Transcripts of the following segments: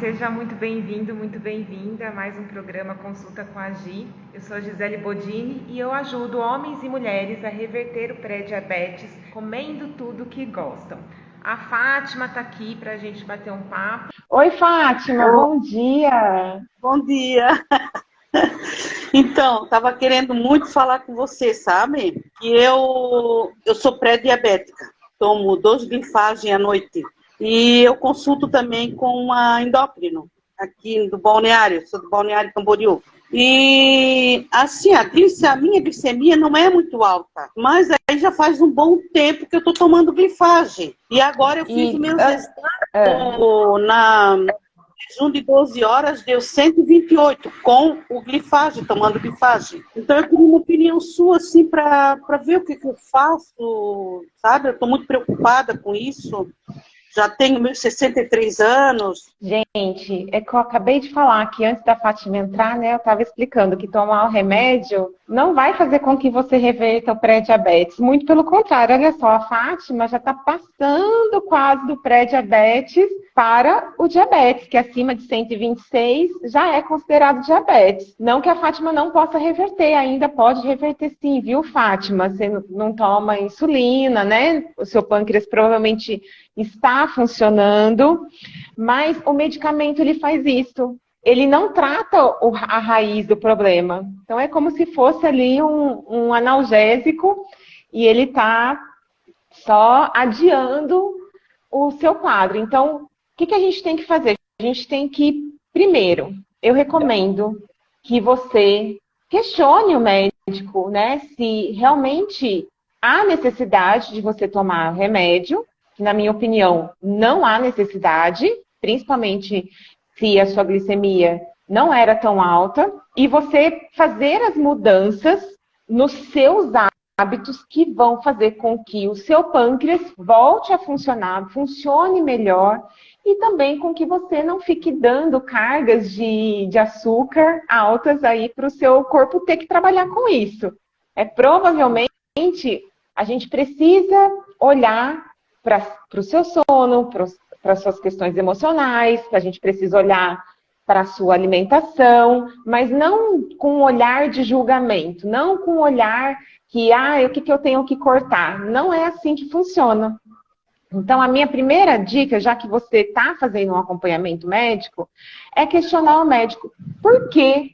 seja muito bem-vindo, muito bem-vinda a mais um programa Consulta com a Gi. Eu sou a Gisele Bodini e eu ajudo homens e mulheres a reverter o pré-diabetes comendo tudo que gostam. A Fátima está aqui para a gente bater um papo. Oi, Fátima, bom dia! Bom dia! Então, estava querendo muito falar com você, sabe? Que eu sou pré-diabética, tomo 2 Glifage à noite. E eu consulto também com uma endócrino, aqui do Balneário, sou do Balneário Camboriú. E, assim, a minha glicemia não é muito alta, mas aí já faz um bom tempo que eu estou tomando Glifage. E agora eu fiz o meu exame na jejum de 12 horas, deu 128 com o Glifage, tomando Glifage. Então eu queria uma opinião sua, assim, para ver o que eu faço, sabe? Eu estou muito preocupada com isso. Já tenho meus 63 anos. Gente, é que eu acabei de falar que antes da Fátima entrar, né, eu estava explicando que tomar o remédio não vai fazer com que você reverta o pré-diabetes. Muito pelo contrário, olha só, a Fátima já está passando quase do pré-diabetes para o diabetes, que acima de 126 já é considerado diabetes. Não que a Fátima não possa reverter, ainda pode reverter sim, viu, Fátima? Você não toma insulina, né? O seu pâncreas provavelmente está funcionando, mas o medicamento ele faz isso. Ele não trata a raiz do problema. Então é como se fosse ali um analgésico e ele está só adiando o seu quadro. Então, o que a gente tem que fazer? A gente tem que, primeiro, eu recomendo que você questione o médico, né? Se realmente há necessidade de você tomar remédio. Na minha opinião, não há necessidade, principalmente se a sua glicemia não era tão alta, e você fazer as mudanças nos seus hábitos que vão fazer com que o seu pâncreas volte a funcionar, funcione melhor, e também com que você não fique dando cargas de açúcar altas aí para o seu corpo ter que trabalhar com isso. Provavelmente a gente precisa olhar para o seu sono, para as suas questões emocionais, a gente precisa olhar para a sua alimentação, mas não com um olhar de julgamento, não com um olhar que, o que eu tenho que cortar. Não é assim que funciona. Então, a minha primeira dica, já que você está fazendo um acompanhamento médico, é questionar o médico por que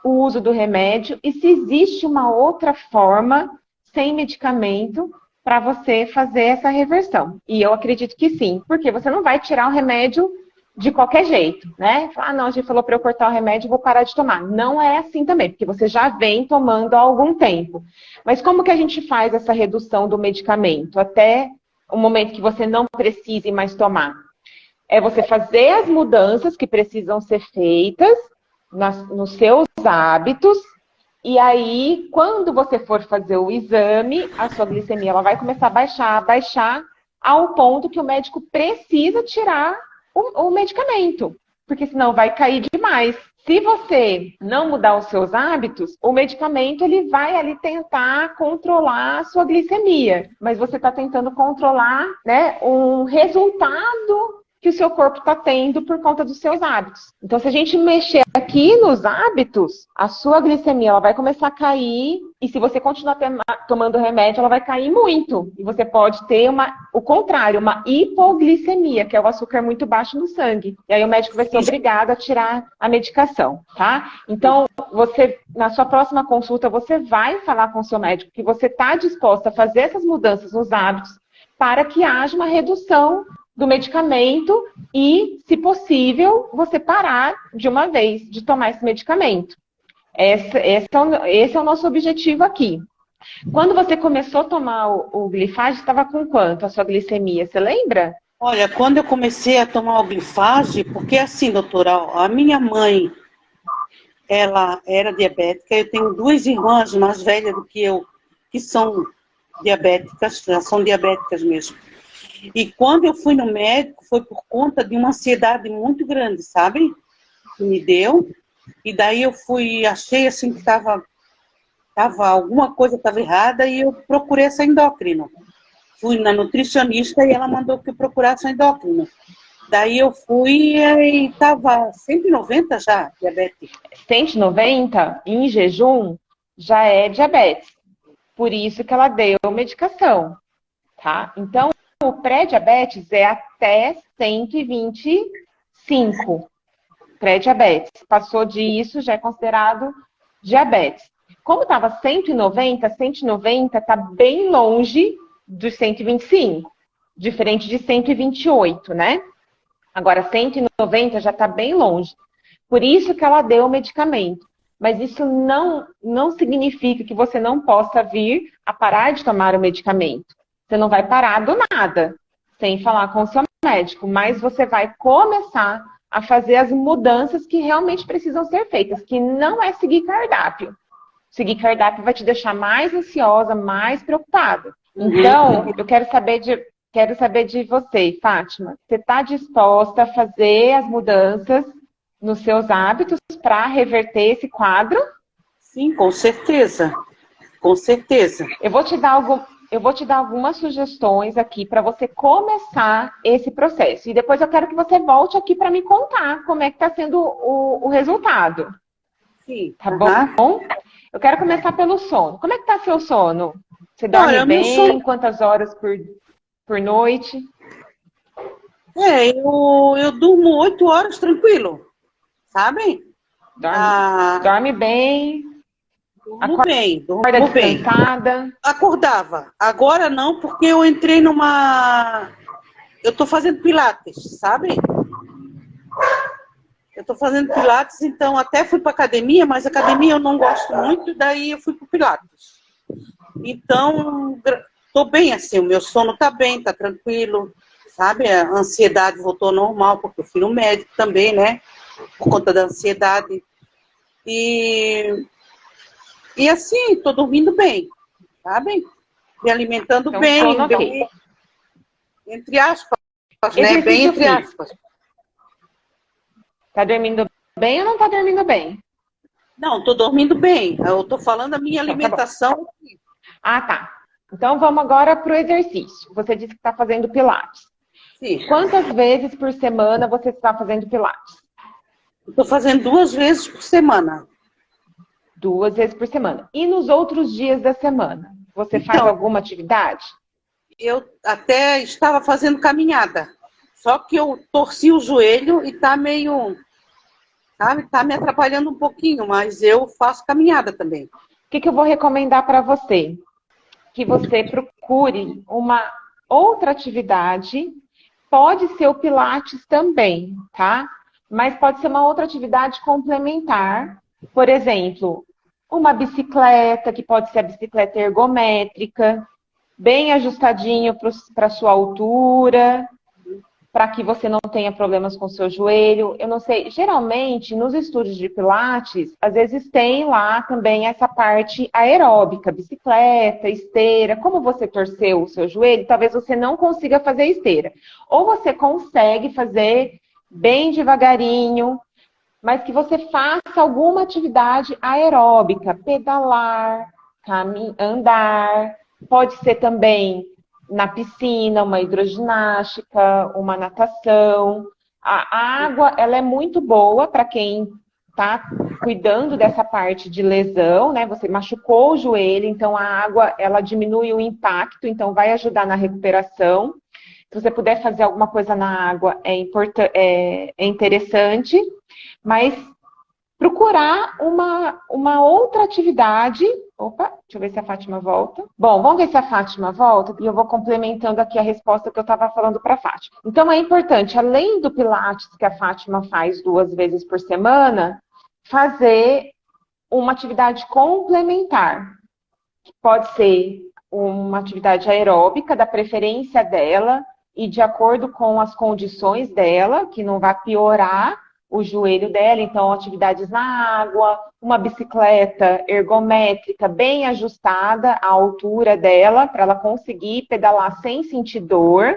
o uso do remédio e se existe uma outra forma, sem medicamento, para você fazer essa reversão. E eu acredito que sim, porque você não vai tirar o remédio de qualquer jeito, né? Não, a gente falou para eu cortar o remédio, vou parar de tomar. Não é assim também, porque você já vem tomando há algum tempo. Mas como que a gente faz essa redução do medicamento até o momento que você não precise mais tomar? É você fazer as mudanças que precisam ser feitas nos seus hábitos. E aí, quando você for fazer o exame, a sua glicemia ela vai começar a baixar ao ponto que o médico precisa tirar o medicamento, porque senão vai cair demais. Se você não mudar os seus hábitos, o medicamento ele vai ali tentar controlar a sua glicemia, mas você está tentando controlar, né, um resultado que o seu corpo está tendo por conta dos seus hábitos. Então, se a gente mexer aqui nos hábitos, a sua glicemia ela vai começar a cair, e se você continuar tomando remédio, ela vai cair muito. E você pode ter o contrário, uma hipoglicemia, que é o açúcar muito baixo no sangue. E aí o médico vai ser obrigado a tirar a medicação, tá? Então, na sua próxima consulta, você vai falar com o seu médico que você está disposta a fazer essas mudanças nos hábitos para que haja uma redução do medicamento e, se possível, você parar de uma vez de tomar esse medicamento. Esse é o nosso objetivo aqui. Quando você começou a tomar o Glifage, estava com quanto a sua glicemia? Você lembra? Olha, quando eu comecei a tomar o Glifage, porque assim, doutora, a minha mãe, ela era diabética, eu tenho 2 irmãs mais velhas do que eu, que são diabéticas, já são diabéticas mesmo. E quando eu fui no médico, foi por conta de uma ansiedade muito grande, sabe? Que me deu. E daí eu achei assim que alguma coisa estava errada e eu procurei essa endócrino. Fui na nutricionista e ela mandou que eu procurasse a endócrino. Daí eu fui e estava 190 já, diabetes. 190 em jejum já é diabetes. Por isso que ela deu medicação, tá? Então, o pré-diabetes é até 125. Pré-diabetes. Passou disso, já é considerado diabetes. Como estava 190, 190 está bem longe dos 125. Diferente de 128, né? Agora, 190 já está bem longe. Por isso que ela deu o medicamento. Mas isso não significa que você não possa vir a parar de tomar o medicamento. Você não vai parar do nada, sem falar com o seu médico, mas você vai começar a fazer as mudanças que realmente precisam ser feitas, que não é seguir cardápio. Seguir cardápio vai te deixar mais ansiosa, mais preocupada. Então, eu quero saber de você, Fátima. Você está disposta a fazer as mudanças nos seus hábitos para reverter esse quadro? Sim, com certeza. Com certeza. Eu vou te dar algumas sugestões aqui para você começar esse processo. E depois eu quero que você volte aqui para me contar como é que está sendo o resultado. Sim. Tá bom? Eu quero começar pelo sono. Como é que está seu sono? Você dorme Olha, bem? sono... Quantas horas por noite? Eu durmo 8 horas tranquilo, sabe? Dorme bem? Durmo bem, Acorda durmo bem. descansada? Acordava. Agora não, porque eu entrei numa... Eu tô fazendo pilates, sabe? Eu tô fazendo pilates, então até fui pra academia, mas academia eu não gosto muito, daí eu fui pro pilates. Então, tô bem assim, o meu sono tá bem, tá tranquilo, sabe? A ansiedade voltou ao normal, porque eu fui no médico também, né? Por conta da ansiedade. E assim, tô dormindo bem, sabe? Me alimentando Então, bem, sono ok. bem, entre aspas, né? Exercício Bem entre físico. aspas. Tá dormindo bem ou não tá dormindo bem? Não, tô dormindo bem. Eu tô falando da minha Então, tá bom. alimentação. Ah, tá. Então vamos agora pro exercício. Você disse que está fazendo pilates. Sim. Quantas vezes por semana você está fazendo pilates? Estou fazendo 2 vezes por semana. 2 vezes por semana. E nos outros dias da semana? Você faz alguma atividade? Eu até estava fazendo caminhada. Só que eu torci o joelho e tá meio... Sabe? Tá me atrapalhando um pouquinho, mas eu faço caminhada também. O que eu vou recomendar para você? Que você procure uma outra atividade. Pode ser o pilates também, tá? Mas pode ser uma outra atividade complementar. Por exemplo, uma bicicleta, que pode ser a bicicleta ergométrica, bem ajustadinho para a sua altura, para que você não tenha problemas com o seu joelho. Eu não sei, geralmente nos estúdios de pilates, às vezes tem lá também essa parte aeróbica, bicicleta, esteira. Como você torceu o seu joelho, talvez você não consiga fazer esteira. Ou você consegue fazer bem devagarinho, mas que você faça alguma atividade aeróbica, pedalar, andar, pode ser também na piscina, uma hidroginástica, uma natação. A água, ela é muito boa para quem está cuidando dessa parte de lesão, né? Você machucou o joelho, então a água, ela diminui o impacto, então vai ajudar na recuperação. Se você puder fazer alguma coisa na água, é interessante, mas procurar uma outra atividade. Opa, deixa eu ver se a Fátima volta. Bom, vamos ver se a Fátima volta e eu vou complementando aqui a resposta que eu estava falando para a Fátima. Então, é importante, além do Pilates que a Fátima faz 2 vezes por semana, fazer uma atividade complementar. Pode ser uma atividade aeróbica, da preferência dela e de acordo com as condições dela, que não vai piorar o joelho dela, então atividades na água, uma bicicleta ergométrica bem ajustada à altura dela, para ela conseguir pedalar sem sentir dor,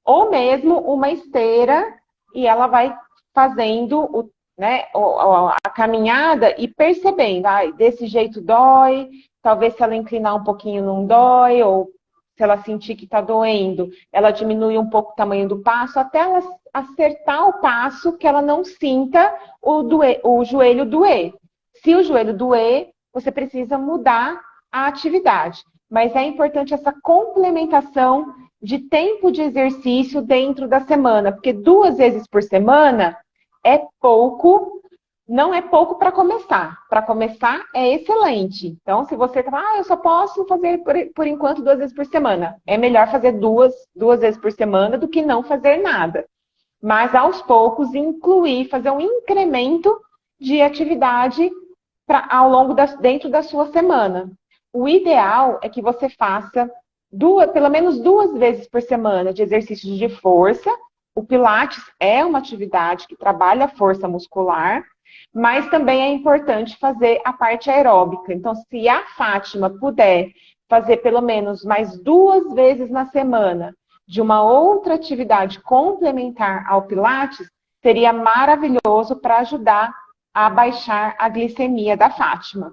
ou mesmo uma esteira e ela vai fazendo a caminhada e percebendo, desse jeito dói, talvez se ela inclinar um pouquinho não dói, ou se ela sentir que está doendo, ela diminui um pouco o tamanho do passo, até acertar o passo que ela não sinta o joelho doer. Se o joelho doer, você precisa mudar a atividade. Mas é importante essa complementação de tempo de exercício dentro da semana, porque 2 vezes por semana é pouco, não é pouco para começar. Para começar é excelente. Então, se você fala, eu só posso fazer por enquanto 2 vezes por semana, é melhor fazer duas vezes por semana do que não fazer nada. Mas aos poucos incluir, fazer um incremento de atividade dentro da sua semana. O ideal é que você faça pelo menos 2 vezes por semana de exercícios de força. O Pilates é uma atividade que trabalha a força muscular, mas também é importante fazer a parte aeróbica. Então, se a Fátima puder fazer pelo menos mais 2 vezes na semana de uma outra atividade complementar ao Pilates, seria maravilhoso para ajudar a baixar a glicemia da Fátima.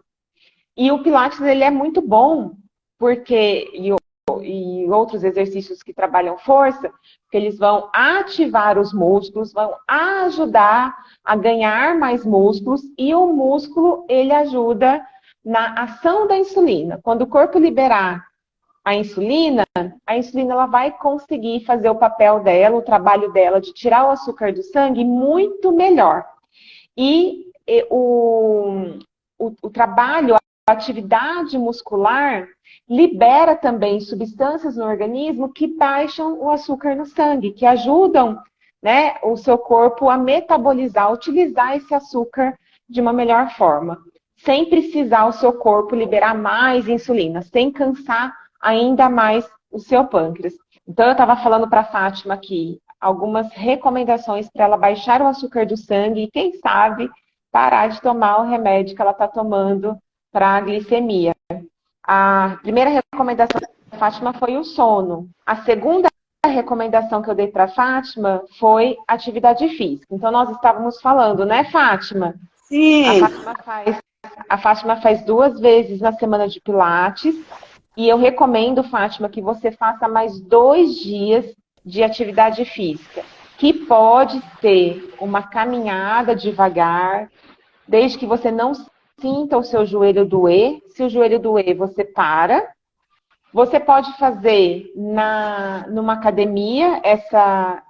E o Pilates, ele é muito bom, porque, e outros exercícios que trabalham força, porque eles vão ativar os músculos, vão ajudar a ganhar mais músculos, e o músculo, ele ajuda na ação da insulina. Quando o corpo liberar a insulina ela vai conseguir fazer o papel dela, o trabalho dela de tirar o açúcar do sangue muito melhor. E o trabalho, a atividade muscular libera também substâncias no organismo que baixam o açúcar no sangue, que ajudam, né, o seu corpo a metabolizar, utilizar esse açúcar de uma melhor forma, sem precisar o seu corpo liberar mais insulina, sem cansar ainda mais o seu pâncreas. Então, eu estava falando para a Fátima aqui algumas recomendações para ela baixar o açúcar do sangue e, quem sabe, parar de tomar o remédio que ela está tomando para a glicemia. A primeira recomendação da Fátima foi o sono. A segunda recomendação que eu dei para a Fátima foi atividade física. Então, nós estávamos falando, né, Fátima? Sim. A Fátima faz 2 vezes na semana de Pilates. E eu recomendo, Fátima, que você faça mais 2 dias de atividade física, que pode ser uma caminhada devagar, desde que você não sinta o seu joelho doer. Se o joelho doer, você para. Você pode fazer numa academia essa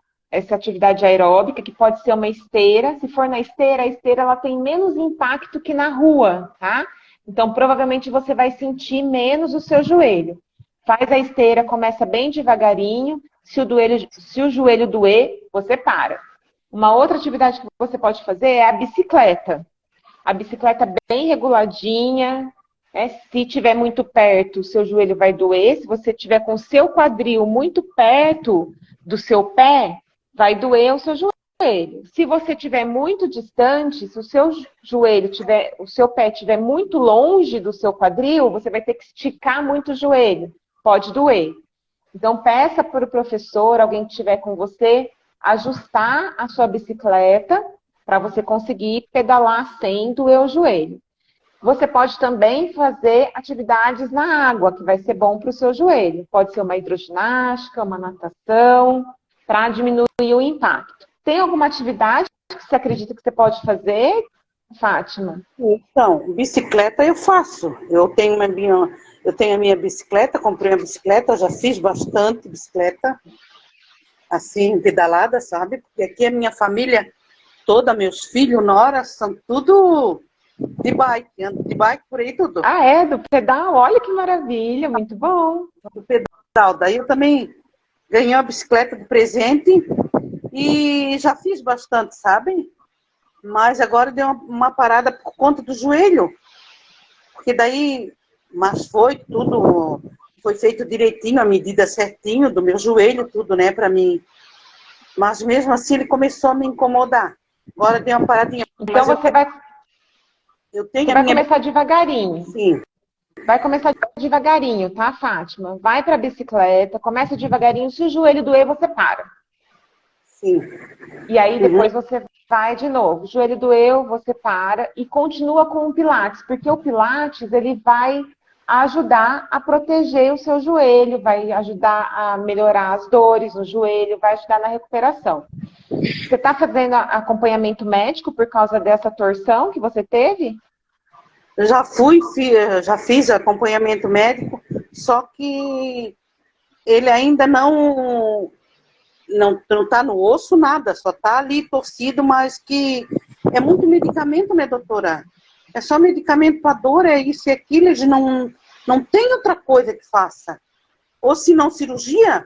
atividade aeróbica, que pode ser uma esteira. Se for na esteira, a esteira ela tem menos impacto que na rua, tá? Então, provavelmente você vai sentir menos o seu joelho. Faz a esteira, começa bem devagarinho. Se o joelho doer, você para. Uma outra atividade que você pode fazer é a bicicleta. A bicicleta bem reguladinha, né? Se estiver muito perto, o seu joelho vai doer. Se você estiver com o seu quadril muito perto do seu pé, vai doer o seu joelho. Se você estiver muito distante, se o seu o seu pé estiver muito longe do seu quadril, você vai ter que esticar muito o joelho. Pode doer. Então, peça para o professor, alguém que estiver com você, ajustar a sua bicicleta para você conseguir pedalar sem doer o joelho. Você pode também fazer atividades na água, que vai ser bom para o seu joelho. Pode ser uma hidroginástica, uma natação, para diminuir o impacto. Tem alguma atividade que você acredita que você pode fazer, Fátima? Então, bicicleta eu faço. Eu tenho a minha bicicleta, comprei uma bicicleta, eu já fiz bastante bicicleta, assim, pedalada, sabe? Porque aqui a minha família toda, meus filhos, nora, são tudo de bike, ando de bike por aí tudo. Ah, é? Do pedal? Olha que maravilha, muito bom. Do pedal. Daí eu também ganhei uma bicicleta de presente e já fiz bastante, sabe? Mas agora deu uma parada por conta do joelho. Porque daí, mas foi tudo, foi feito direitinho, a medida certinho do meu joelho, tudo, né, pra mim. Mas mesmo assim ele começou a me incomodar. Agora deu uma paradinha. Então você vai começar devagarinho. Sim. Vai começar devagarinho, tá, Fátima? Vai pra bicicleta, começa devagarinho. Se o joelho doer, você para. Sim. E aí depois você vai de novo. O joelho doeu, você para e continua com o Pilates. Porque o Pilates, ele vai a ajudar a proteger o seu joelho, vai ajudar a melhorar as dores no joelho, vai ajudar na recuperação. Você está fazendo acompanhamento médico por causa dessa torção que você teve? Eu já fiz acompanhamento médico, só que ele ainda não está no osso, nada, só está ali torcido, mas que é muito medicamento, né, doutora? É só medicamento para dor, é isso e aquilo, eles não tem outra coisa que faça. Ou se não, cirurgia?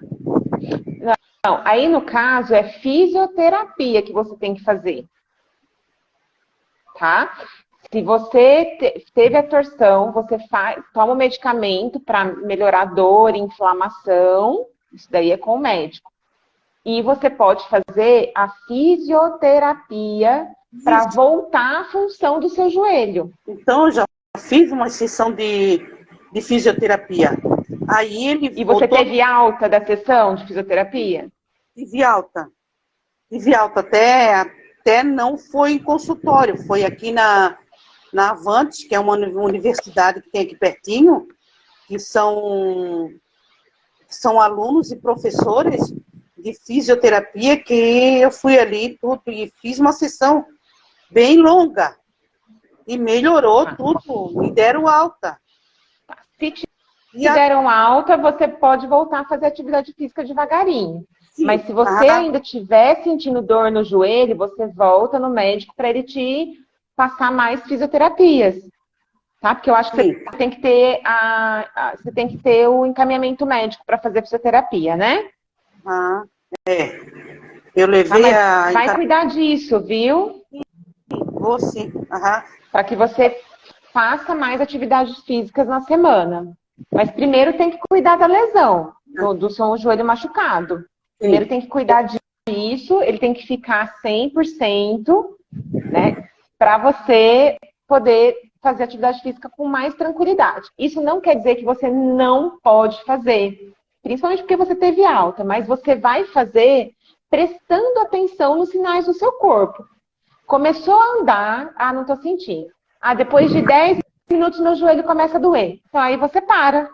Não, aí no caso é fisioterapia que você tem que fazer, tá? Se você teve a torção, você toma um medicamento para melhorar dor, inflamação, isso daí é com o médico. E você pode fazer a fisioterapia para voltar à função do seu joelho. Então, eu já fiz uma sessão de fisioterapia. Aí ele E você teve alta da sessão de fisioterapia? Tive alta. Tive alta. Até não foi em consultório. Foi aqui na Avantes, que é uma universidade que tem aqui pertinho, que são alunos e professores de fisioterapia, que eu fui ali tudo e fiz uma sessão bem longa. E melhorou tudo. Me deram alta. Se te deram alta, você pode voltar a fazer atividade física devagarinho. Sim. Mas se você ainda estiver sentindo dor no joelho, você volta no médico para ele te passar mais fisioterapias. Tá? Porque eu acho que você tem que ter você tem que ter o encaminhamento médico para fazer fisioterapia, né? É. Eu levei vai cuidar disso, viu? Vou sim. Para que você faça mais atividades físicas na semana. Mas primeiro tem que cuidar da lesão, do seu joelho machucado. Primeiro tem que cuidar disso, ele tem que ficar 100%, né? Para você poder fazer atividade física com mais tranquilidade. Isso não quer dizer que você não pode fazer, principalmente porque você teve alta, mas você vai fazer prestando atenção nos sinais do seu corpo. Começou a andar, não estou sentindo. Depois de 10 minutos meu joelho começa a doer. Então aí você para,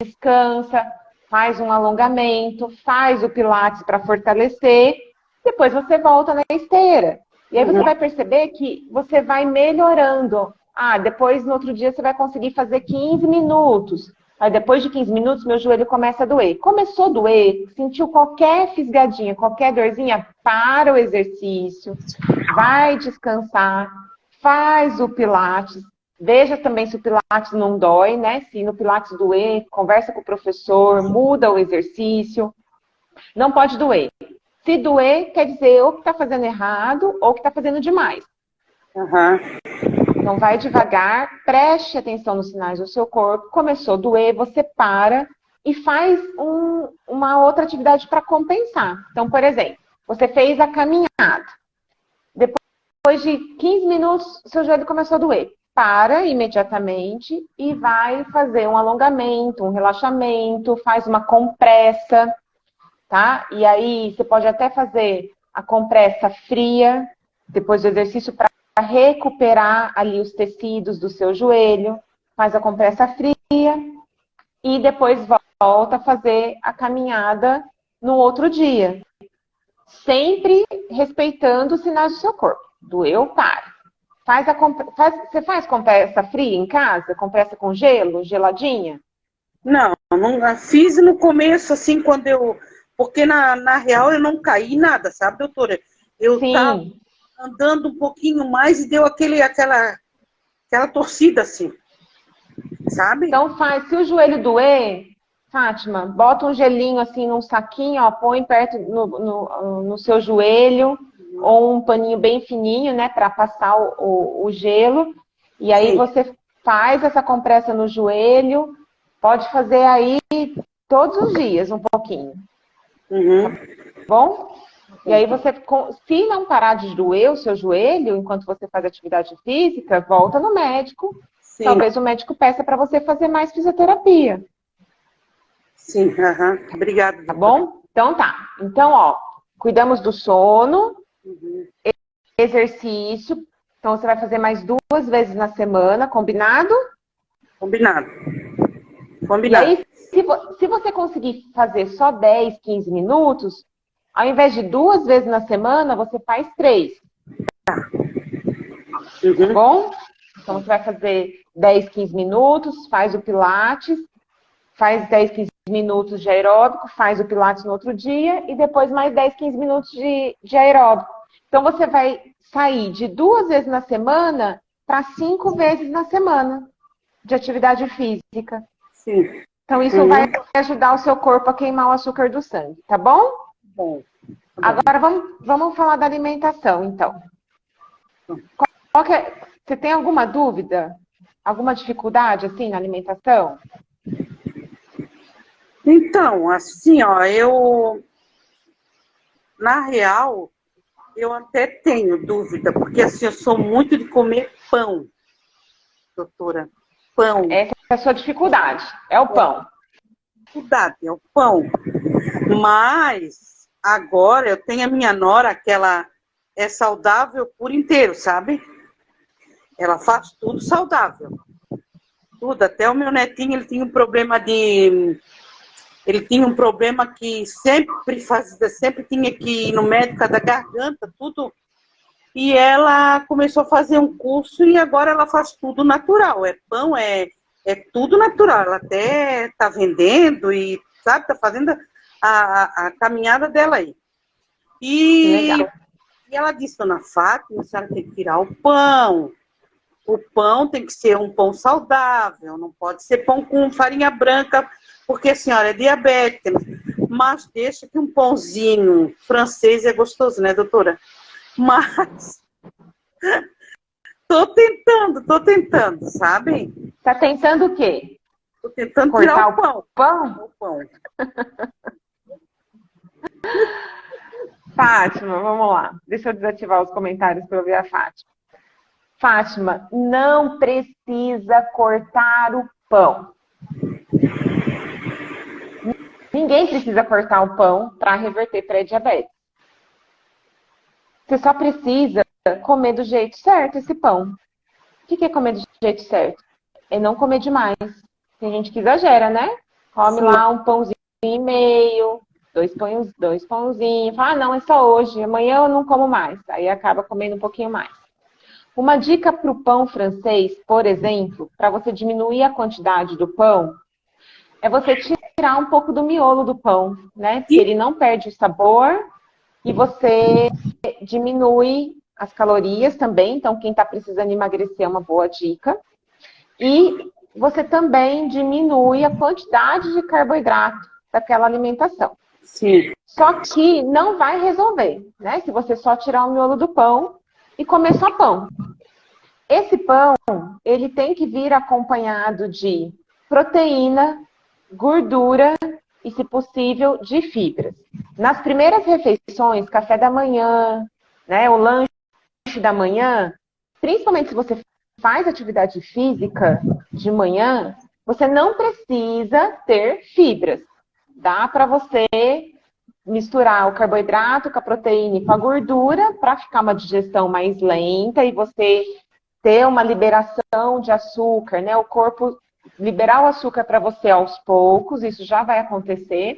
descansa, faz um alongamento, faz o pilates para fortalecer, depois você volta na esteira. E aí você vai perceber que você vai melhorando. Depois no outro dia você vai conseguir fazer 15 minutos. Aí depois de 15 minutos meu joelho começa a doer. Começou a doer, sentiu qualquer fisgadinha, qualquer dorzinha, para o exercício, vai descansar, faz o pilates. Veja também se o pilates não dói, né? Se no pilates doer, conversa com o professor, muda o exercício. Não pode doer. Se doer, quer dizer ou que está fazendo errado ou que está fazendo demais. Então vai devagar, preste atenção nos sinais do seu corpo. Começou a doer, você para e faz uma outra atividade para compensar. Então, por exemplo, você fez a caminhada. Depois de 15 minutos, seu joelho começou a doer. Para imediatamente e vai fazer um alongamento, um relaxamento, faz uma compressa, tá? E aí você pode até fazer a compressa fria, depois do exercício, para recuperar ali os tecidos do seu joelho, faz a compressa fria e depois volta a fazer a caminhada no outro dia. Sempre respeitando os sinais do seu corpo. Doeu, para. Você faz compressa fria em casa? Compressa com gelo, geladinha? Não fiz no começo, assim, porque na real eu não caí nada, sabe, doutora? Eu tava andando um pouquinho mais e deu aquela torcida, assim, sabe? Então se o joelho doer, Fátima, bota um gelinho assim num saquinho, põe perto no seu joelho, ou um paninho bem fininho, né, para passar o gelo. E aí você faz essa compressa no joelho, pode fazer aí todos os dias um pouquinho. Tá bom? E aí você, se não parar de doer o seu joelho enquanto você faz atividade física, volta no médico. Talvez o médico peça para você fazer mais fisioterapia. Sim, obrigada. Tá bom? Então tá. Então, cuidamos do sono, exercício. Então você vai fazer mais 2 vezes na semana, combinado? Combinado. E Combinado. aí, se você conseguir fazer só 10, 15 minutos, ao invés de 2 vezes na semana, você faz 3. Tá bom? Então, você vai fazer 10, 15 minutos, faz o Pilates, faz 10, 15 minutos de aeróbico, faz o Pilates no outro dia e depois mais 10, 15 minutos de aeróbico. Então, você vai sair de 2 vezes na semana para 5 vezes na semana de atividade física. Sim. Então, isso vai ajudar o seu corpo a queimar o açúcar do sangue, tá bom? Bom. Agora, vamos falar da alimentação, então. Você tem alguma dúvida? Alguma dificuldade, assim, na alimentação? Então, assim, ó, na real, eu até tenho dúvida, porque assim, eu sou muito de comer pão, doutora. Pão. Essa é a sua dificuldade, é o pão. Dificuldade, é o pão. Mas, agora, eu tenho a minha nora, que ela é saudável por inteiro, sabe? Ela faz tudo saudável. Tudo, até o meu netinho, ele tinha um problema que sempre tinha que ir no médico da garganta, tudo. E ela começou a fazer um curso e agora ela faz tudo natural. É pão, é tudo natural. Ela até está vendendo e, sabe, está fazendo a caminhada dela aí. E ela disse, dona Fátima, a senhora tem que tirar o pão. O pão tem que ser um pão saudável, não pode ser pão com farinha branca, porque a senhora é diabética. Mas deixa que um pãozinho francês é gostoso, né, doutora? Mas tô tentando, sabe? Tá tentando o quê? Tô tentando cortar tirar o pão. Pão? O pão. Fátima, vamos lá. Deixa eu desativar os comentários para eu ver a Fátima. Fátima, não precisa cortar o pão. Ninguém precisa cortar o pão para reverter pré-diabetes. Você só precisa comer do jeito certo esse pão. O que é comer do jeito certo? É não comer demais. Tem gente que exagera, né? Come lá um pãozinho e meio, dois pãozinhos. Fala, não, é só hoje, amanhã eu não como mais. Aí acaba comendo um pouquinho mais. Uma dica para o pão francês, por exemplo, para você diminuir a quantidade do pão, é você tirar um pouco do miolo do pão, né? Porque ele não perde o sabor e você diminui as calorias também. Então, quem está precisando emagrecer é uma boa dica. E você também diminui a quantidade de carboidrato daquela alimentação. Sim. Só que não vai resolver, né? Se você só tirar o miolo do pão e comer só pão. Esse pão, ele tem que vir acompanhado de proteína, gordura e, se possível, de fibras. Nas primeiras refeições, café da manhã, né, o lanche da manhã, principalmente se você faz atividade física de manhã, você não precisa ter fibras. Dá para você misturar o carboidrato com a proteína e com a gordura para ficar uma digestão mais lenta e você ter uma liberação de açúcar, né? O corpo liberar o açúcar para você aos poucos, isso já vai acontecer.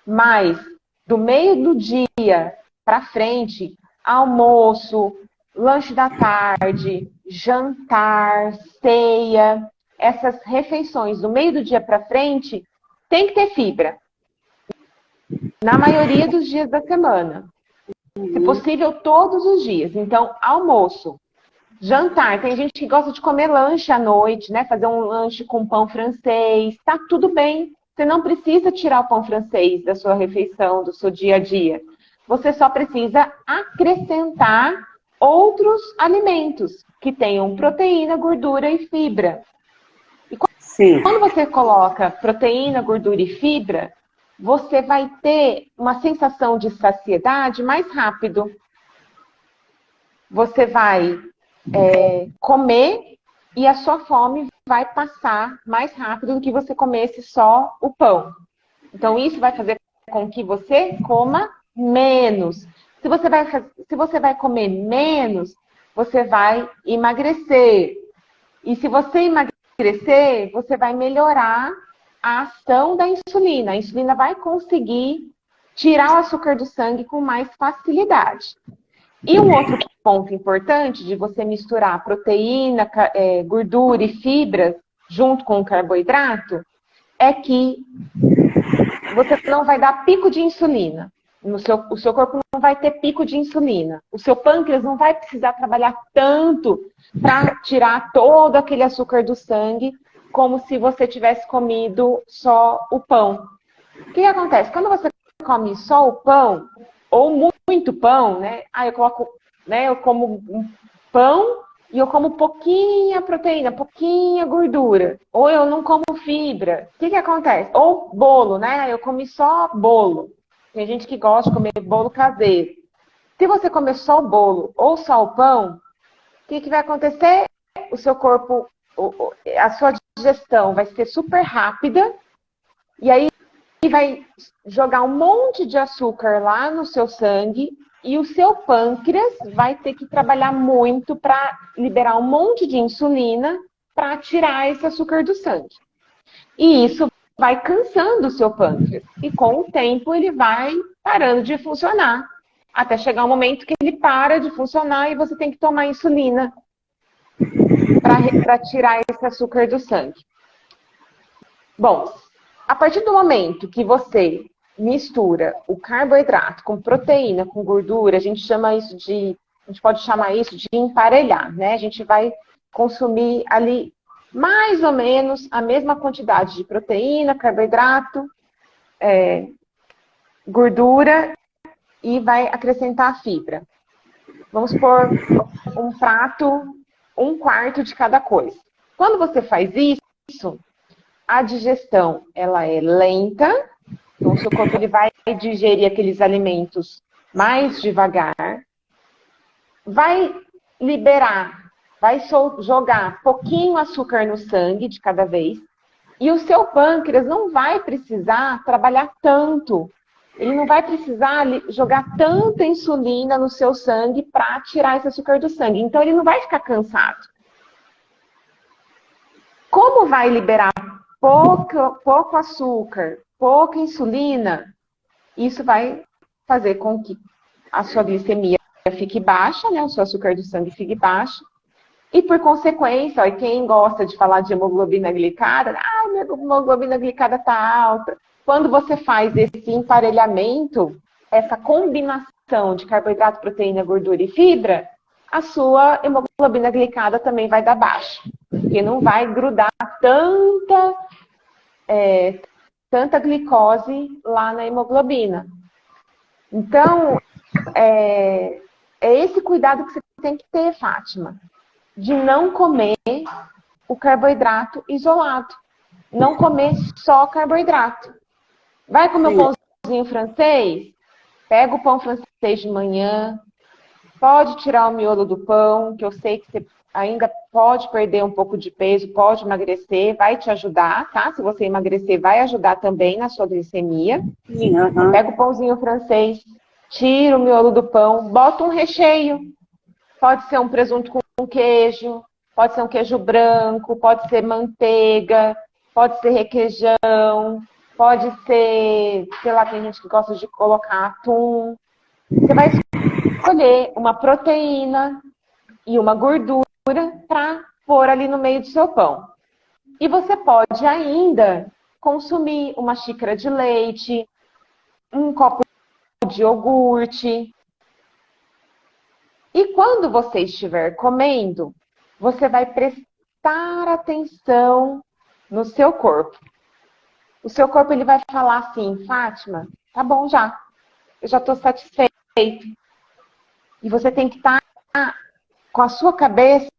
Mas do meio do dia para frente, almoço, lanche da tarde, jantar, ceia, essas refeições do meio do dia para frente, tem que ter fibra. Na maioria dos dias da semana. Se possível, todos os dias. Então, almoço, jantar. Tem gente que gosta de comer lanche à noite, né? Fazer um lanche com pão francês. Tá tudo bem. Você não precisa tirar o pão francês da sua refeição, do seu dia a dia. Você só precisa acrescentar outros alimentos que tenham proteína, gordura e fibra. E quando você coloca proteína, gordura e fibra, você vai ter uma sensação de saciedade mais rápido. Você vai comer e a sua fome vai passar mais rápido do que você comesse só o pão. Então, isso vai fazer com que você coma menos. Se você vai comer menos, você vai emagrecer. E se você emagrecer emagrecer, você vai melhorar a ação da insulina. A insulina vai conseguir tirar o açúcar do sangue com mais facilidade. E um outro ponto importante de você misturar proteína, gordura e fibras junto com o carboidrato é que você não vai dar pico de insulina. O seu corpo não vai ter pico de insulina. O seu pâncreas não vai precisar trabalhar tanto para tirar todo aquele açúcar do sangue, como se você tivesse comido só o pão. O que acontece? Quando você come só o pão, ou muito pão, né? Eu como um pão e eu como pouquinha proteína, pouquinha gordura. Ou eu não como fibra. O que acontece? Ou bolo, né? Eu comi só bolo. Tem gente que gosta de comer bolo caseiro. Se você comer só o bolo ou só o pão, o que vai acontecer? O seu corpo, a sua digestão vai ser super rápida e aí vai jogar um monte de açúcar lá no seu sangue e o seu pâncreas vai ter que trabalhar muito para liberar um monte de insulina para tirar esse açúcar do sangue. E isso vai cansando o seu pâncreas. E com o tempo ele vai parando de funcionar. Até chegar um momento que ele para de funcionar e você tem que tomar insulina para tirar esse açúcar do sangue. Bom, a partir do momento que você mistura o carboidrato com proteína, com gordura, a gente pode chamar isso de emparelhar, né? A gente vai consumir ali mais ou menos a mesma quantidade de proteína, carboidrato, gordura e vai acrescentar a fibra. Vamos pôr um prato, 1/4 de cada coisa. Quando você faz isso, a digestão ela é lenta, então o seu corpo ele vai digerir aqueles alimentos mais devagar, vai liberar, vai jogar pouquinho açúcar no sangue de cada vez, e o seu pâncreas não vai precisar trabalhar tanto. Ele não vai precisar jogar tanta insulina no seu sangue para tirar esse açúcar do sangue. Então, ele não vai ficar cansado. Como vai liberar pouco açúcar, pouca insulina, isso vai fazer com que a sua glicemia fique baixa, né? O seu açúcar do sangue fique baixo. E, por consequência, ó, quem gosta de falar de hemoglobina glicada, minha hemoglobina glicada está alta. Quando você faz esse emparelhamento, essa combinação de carboidrato, proteína, gordura e fibra, a sua hemoglobina glicada também vai dar baixa. Porque não vai grudar tanta glicose lá na hemoglobina. Então, é esse cuidado que você tem que ter, Fátima, de não comer o carboidrato isolado. Não comer só carboidrato. Vai comer o pãozinho francês? Pega o pão francês de manhã. Pode tirar o miolo do pão, que eu sei que você ainda pode perder um pouco de peso, pode emagrecer, vai te ajudar, tá? Se você emagrecer, vai ajudar também na sua glicemia. Pega o pãozinho francês, tira o miolo do pão, bota um recheio. Pode ser um presunto com queijo, pode ser um queijo branco, pode ser manteiga, pode ser requeijão, pode ser, sei lá, tem gente que gosta de colocar atum. Você vai escolher uma proteína e uma gordura para pôr ali no meio do seu pão. E você pode ainda consumir uma xícara de leite, um copo de iogurte. E quando você estiver comendo, você vai prestar atenção no seu corpo. O seu corpo ele vai falar assim, Fátima, tá bom já, eu já estou satisfeito. E você tem que estar com a sua cabeça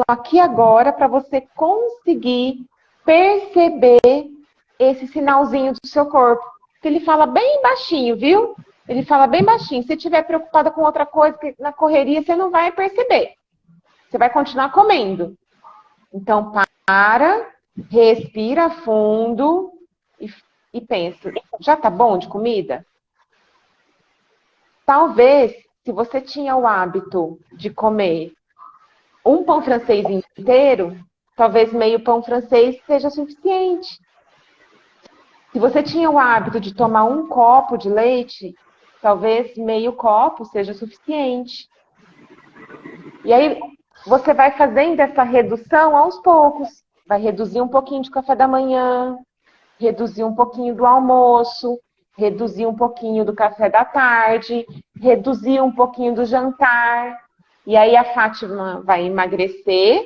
aqui agora para você conseguir perceber esse sinalzinho do seu corpo. Que ele fala bem baixinho, viu? Ele fala bem baixinho. Se você estiver preocupada com outra coisa, na correria você não vai perceber. Você vai continuar comendo. Então, respira fundo e pensa, já tá bom de comida? Talvez, se você tinha o hábito de comer um pão francês inteiro, talvez meio pão francês seja suficiente. Se você tinha o hábito de tomar um copo de leite, talvez meio copo seja suficiente. E aí você vai fazendo essa redução aos poucos. Vai reduzir um pouquinho de café da manhã, reduzir um pouquinho do almoço, reduzir um pouquinho do café da tarde, reduzir um pouquinho do jantar. E aí a Fátima vai emagrecer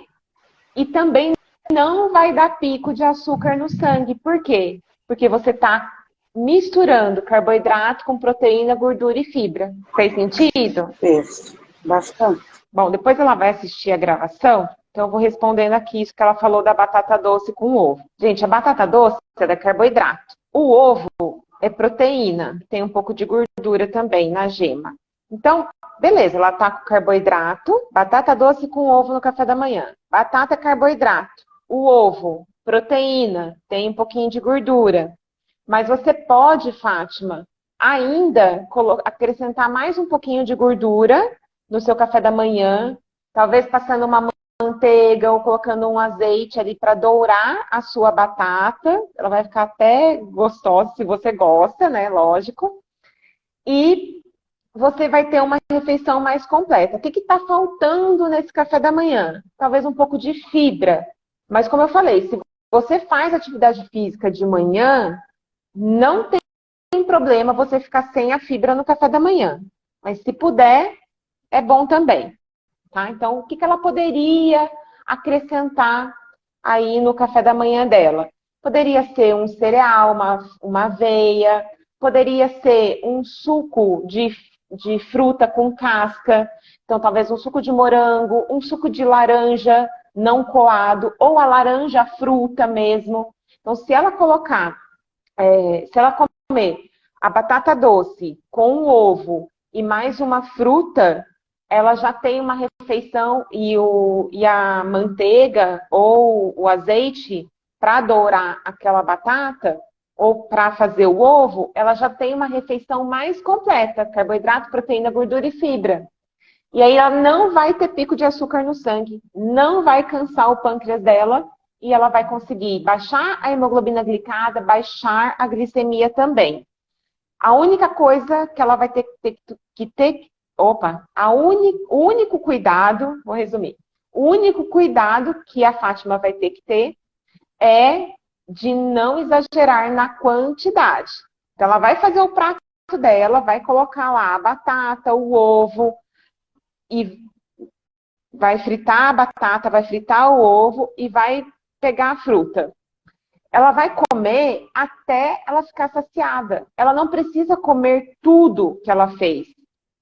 e também não vai dar pico de açúcar no sangue. Por quê? Porque você está misturando carboidrato com proteína, gordura e fibra. Fez sentido? Fez. Bastante. Bom, depois ela vai assistir a gravação, então eu vou respondendo aqui isso que ela falou da batata doce com ovo. Gente, a batata doce é da carboidrato. O ovo é proteína, tem um pouco de gordura também na gema. Então, beleza, ela tá com carboidrato, batata doce com ovo no café da manhã. Batata é carboidrato. O ovo, proteína, tem um pouquinho de gordura. Mas você pode, Fátima, ainda acrescentar mais um pouquinho de gordura no seu café da manhã, talvez passando uma manteiga ou colocando um azeite ali para dourar a sua batata. Ela vai ficar até gostosa, se você gosta, né? Lógico. E você vai ter uma refeição mais completa. O que está faltando nesse café da manhã? Talvez um pouco de fibra. Mas como eu falei, se você faz atividade física de manhã, não tem problema você ficar sem a fibra no café da manhã. Mas se puder, é bom também. Tá? Então, o que ela poderia acrescentar aí no café da manhã dela? Poderia ser um cereal, uma aveia, poderia ser um suco de fruta com casca, então talvez um suco de morango, um suco de laranja não coado, ou a laranja fruta mesmo. Então, se ela comer a batata doce com o ovo e mais uma fruta, ela já tem uma refeição e a manteiga ou o azeite para dourar aquela batata ou para fazer o ovo, ela já tem uma refeição mais completa, carboidrato, proteína, gordura e fibra. E aí ela não vai ter pico de açúcar no sangue, não vai cansar o pâncreas dela e ela vai conseguir baixar a hemoglobina glicada, baixar a glicemia também. A única coisa que ela vai ter que ter, o único cuidado, vou resumir, o único cuidado que a Fátima vai ter que ter é de não exagerar na quantidade. Então, ela vai fazer o prato dela, vai colocar lá a batata, o ovo, e vai fritar a batata, vai fritar o ovo e vai pegar a fruta. Ela vai comer até ela ficar saciada. Ela não precisa comer tudo que ela fez.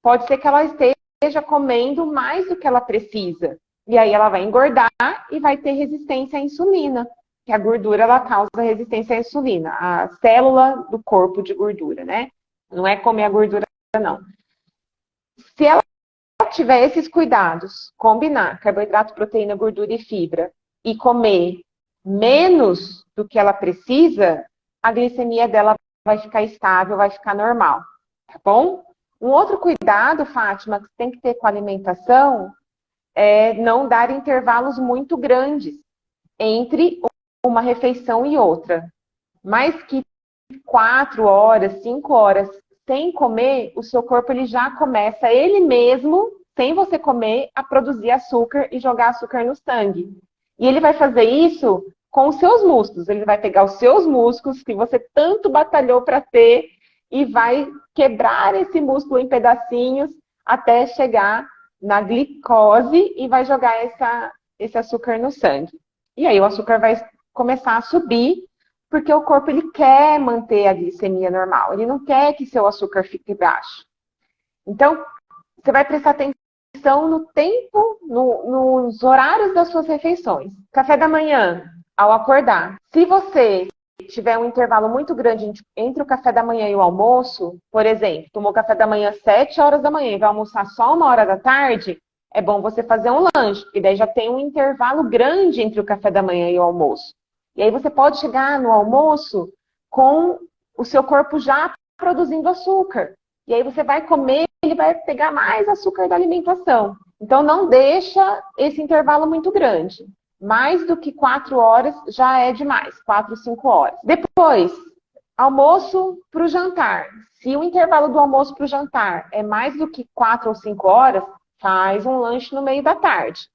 Pode ser que ela esteja comendo mais do que ela precisa. E aí ela vai engordar e vai ter resistência à insulina. Que a gordura, ela causa resistência à insulina. A célula do corpo de gordura, né? Não é comer a gordura, não. Se ela tiver esses cuidados, combinar carboidrato, proteína, gordura e fibra, e comer menos do que ela precisa, a glicemia dela vai ficar estável, vai ficar normal, tá bom? Um outro cuidado, Fátima, que você tem que ter com a alimentação é não dar intervalos muito grandes entre uma refeição e outra. Mais que 4 horas, 5 horas sem comer, o seu corpo ele já começa, ele mesmo, sem você comer, a produzir açúcar e jogar açúcar no sangue. E ele vai fazer isso com os seus músculos. Ele vai pegar os seus músculos que você tanto batalhou para ter e vai quebrar esse músculo em pedacinhos até chegar na glicose e vai jogar esse açúcar no sangue. E aí o açúcar vai começar a subir, porque o corpo ele quer manter a glicemia normal. Ele não quer que seu açúcar fique baixo. Então, você vai prestar atenção no tempo, nos horários das suas refeições. Café da manhã, ao acordar. Se você tiver um intervalo muito grande entre o café da manhã e o almoço, por exemplo, tomou café da manhã às 7 horas da manhã e vai almoçar só 1 hora da tarde, é bom você fazer um lanche, porque daí já tem um intervalo grande entre o café da manhã e o almoço. E aí você pode chegar no almoço com o seu corpo já produzindo açúcar. E aí você vai comer, ele vai pegar mais açúcar da alimentação. Então não deixa esse intervalo muito grande. Mais do que 4 horas já é demais, 4, 5 horas. Depois, almoço para o jantar. Se o intervalo do almoço para o jantar é mais do que 4 ou 5 horas, faz um lanche no meio da tarde.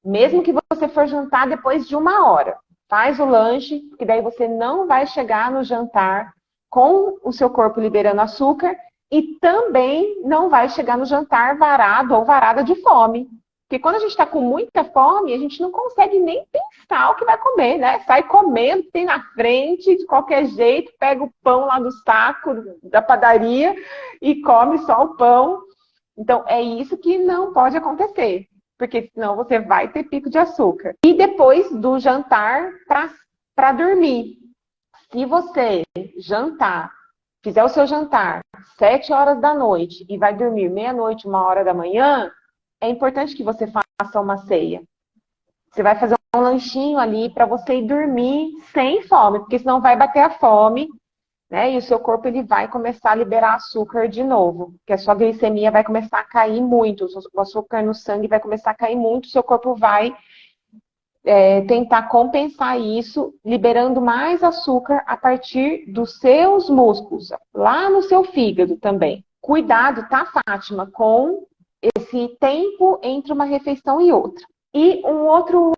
Mesmo que você for jantar depois de 1 hora, faz o lanche, que daí você não vai chegar no jantar com o seu corpo liberando açúcar e também não vai chegar no jantar varado ou varada de fome. Porque quando a gente está com muita fome, a gente não consegue nem pensar o que vai comer, né? Sai comendo, tem na frente, de qualquer jeito, pega o pão lá do saco da padaria e come só o pão. Então, é isso que não pode acontecer, porque senão você vai ter pico de açúcar. E depois do jantar para dormir. Se você jantar, fizer o seu jantar 7 horas da noite e vai dormir meia-noite, 1 hora da manhã, é importante que você faça uma ceia. Você vai fazer um lanchinho ali para você ir dormir sem fome, porque senão vai bater a fome, né? E o seu corpo ele vai começar a liberar açúcar de novo, porque a sua glicemia vai começar a cair muito, o açúcar no sangue vai começar a cair muito, o seu corpo vai tentar compensar isso, liberando mais açúcar a partir dos seus músculos, lá no seu fígado também. Cuidado, tá, Fátima, com esse tempo entre uma refeição e outra. E um outro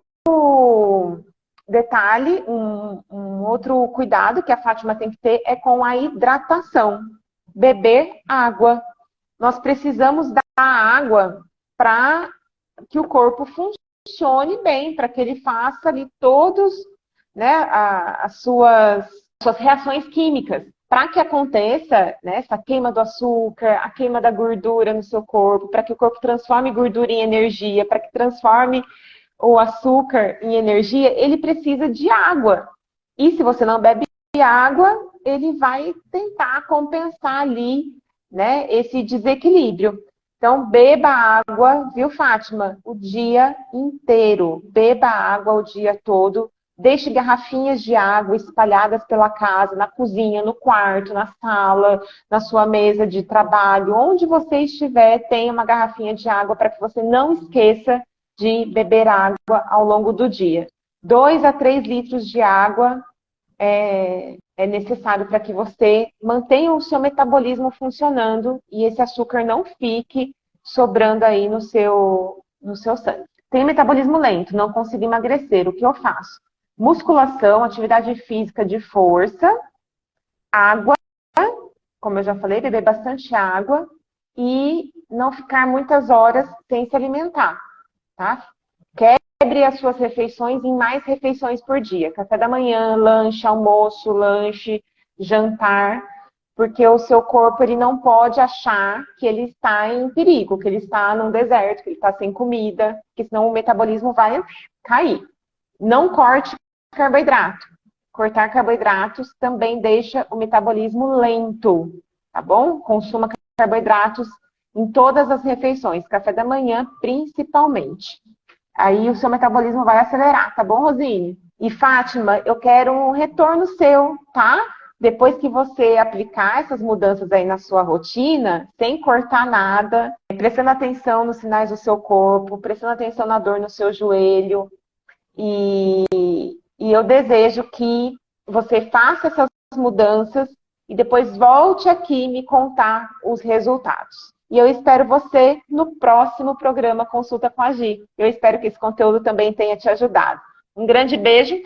detalhe, um outro cuidado que a Fátima tem que ter é com a hidratação. Beber água. Nós precisamos dar água para que o corpo funcione bem, para que ele faça ali todos, né, as suas reações químicas. Para que aconteça, né, essa queima do açúcar, a queima da gordura no seu corpo, para que o corpo transforme gordura em energia, para que transforme o açúcar em energia, ele precisa de água. E se você não bebe água, ele vai tentar compensar ali, né, esse desequilíbrio. Então, beba água, viu, Fátima? O dia inteiro. Beba água o dia todo. Deixe garrafinhas de água espalhadas pela casa, na cozinha, no quarto, na sala, na sua mesa de trabalho. Onde você estiver, tenha uma garrafinha de água para que você não esqueça de beber água ao longo do dia. 2 a 3 litros de água é necessário para que você mantenha o seu metabolismo funcionando e esse açúcar não fique sobrando aí no seu sangue. Tem metabolismo lento, não consigo emagrecer. O que eu faço? Musculação, atividade física de força, água, como eu já falei, beber bastante água e não ficar muitas horas sem se alimentar, tá? Quebre as suas refeições em mais refeições por dia. Café da manhã, lanche, almoço, lanche, jantar, porque o seu corpo ele não pode achar que ele está em perigo, que ele está num deserto, que ele está sem comida, porque senão o metabolismo vai cair. Não corte carboidrato. Cortar carboidratos também deixa o metabolismo lento, tá bom? Consuma carboidratos em todas as refeições, café da manhã principalmente. Aí o seu metabolismo vai acelerar, tá bom, Rosine? E Fátima, eu quero um retorno seu, tá? Depois que você aplicar essas mudanças aí na sua rotina, sem cortar nada, prestando atenção nos sinais do seu corpo, prestando atenção na dor no seu joelho. E eu desejo que você faça essas mudanças e depois volte aqui me contar os resultados. E eu espero você no próximo programa Consulta com a Gi. Eu espero que esse conteúdo também tenha te ajudado. Um grande beijo